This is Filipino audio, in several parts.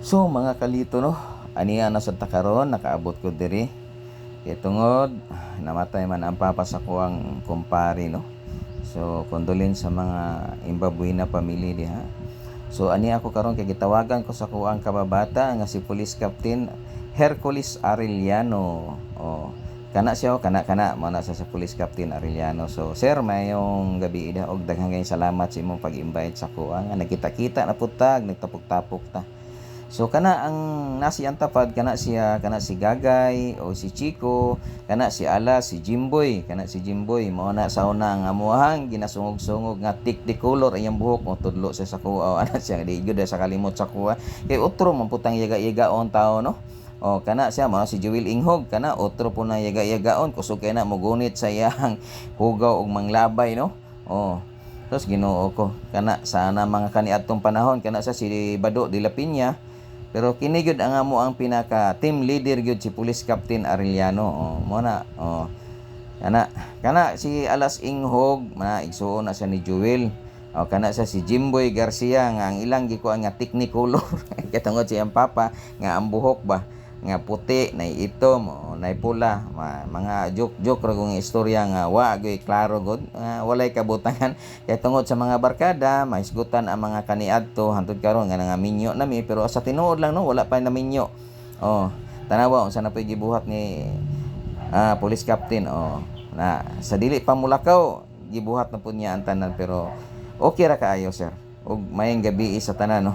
So mga kalito no, aniya na sa takaron nakaabot ko diri. Kay tungod namatay man ang papa sa kuang kumpare no. So condolence sa mga imbabuhi na pamilya diha. So ani ako karon kay gitawagan ko sa kuang kababata nga si Police Captain Hercules Arellano. Oh, kana siya kana mo na sa Police Captain Arellano. So sir, mayong gabi ida og daghang salamat sa imong pag-invite sa kuang nga nagkita-kita na putag nagtapok-tapok ta. So kana ang nasiyang tapad kana si Gagay o si Chico, kana si Ala, si Jimboy, mao na sa una nga amuhang ginasungog-sungog nga tik-tikolor iyang buhok mo tudlo sa kuha ana siya di gyud sa kalimot sa kuha. Kay otro man putang yaga-yagaon tao no. O kana siya mao si Joel Inghog kana otro po na yaga-yagaon kusog kay na mogunit sa iyang hugaw og manglabay no. Oh. Tapos Ginoo ko kana sana mga kaniadtong panahon kana sa si Bado de la Piña. Pero kini gyud ang amo ang pinaka team leader gyud si Police Captain Arellano. Oh, mo na. Oh. Kana si Alas Inghog, igsuon na siya ni Joel. O kana sa si Jimboy Garcia nga ang ilang gikuan nga technicolor. Katungod siyang papa nga ang buhok ba nga puti, nay itom, nay pula, mga joke ra kung istorya nga wa gyud klaro gud, walay kabutangan kay tungod sa mga barkada mahisgutan ang mga kaniadto hantud karon nga minyo nami pero sa tinuod lang no wala pa na minyo. Oh, tanawa unsa na pay gibuhat ni Police Captain na sa dili pa mulakaw gibuhat na pud niya ang tanan pero okay ra kaayo sir. Ug mayong gabi sa tanan no.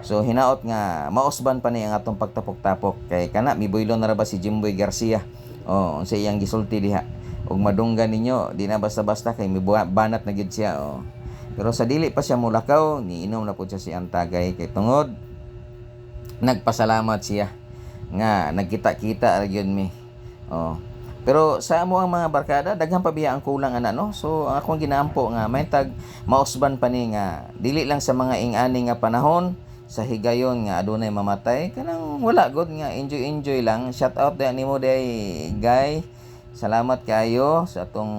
So hinaot nga mausban pa ni ang atong pagtapok-tapok kay kana mibuylon na ra ba si Jimboy Garcia. Oh, unsa iyang gisulti diha. Ug madunggan ninyo di na basta-basta kay mibanat na gid siya. Oh. Pero sa dili pa siya mulakaw, niinom na pud siya si Antagay kay tungod nagpasalamat siya nga nagkita-kita ra gyud mi. Oh. Pero sa amo ang mga barkada daghang pa biya ang kulang ana no. So ako ang ginaampo nga may tag mausban pa ni nga dili lang sa mga ing-ani nga panahon sa higayon nga adunay mamatay kanang wala gud nga enjoy lang. Shout out da nimo day guy. Salamat kayo sa atong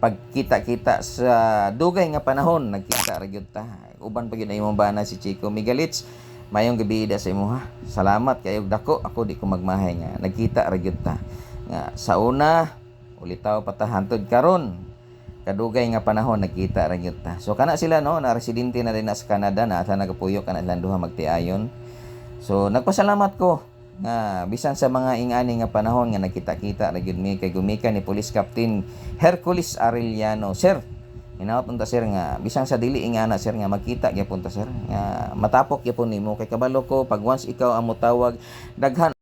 pagkita-kita sa dugay nga panahon nagkita ra gyud ta. Uban pa gyud na imong bana si Chico Miguelits. Mayong gabi ida sa imo ha. Salamat kayo dako ako di ko magmahay nga nagkita ra gyud ta. Nga sa una ulitaw patahantod karon kadugay nga panahon nagkita ra gyud ta. So kana sila no na residente na rin sa Canada na asa nagapuyo kana ilang duha magtiayon. So nagpasalamat ko nga bisan sa mga ing-ani nga panahon nga nagkita-kita ra gyud mi kay gumikan ni Police Captain Hercules Arellano. Sir, hinaot unta sir nga bisan sa dili ingana sir nga magkita gyapon ta sir nga matapok gyapon nimo kay kabalo ko pag once ikaw ang motawag daghan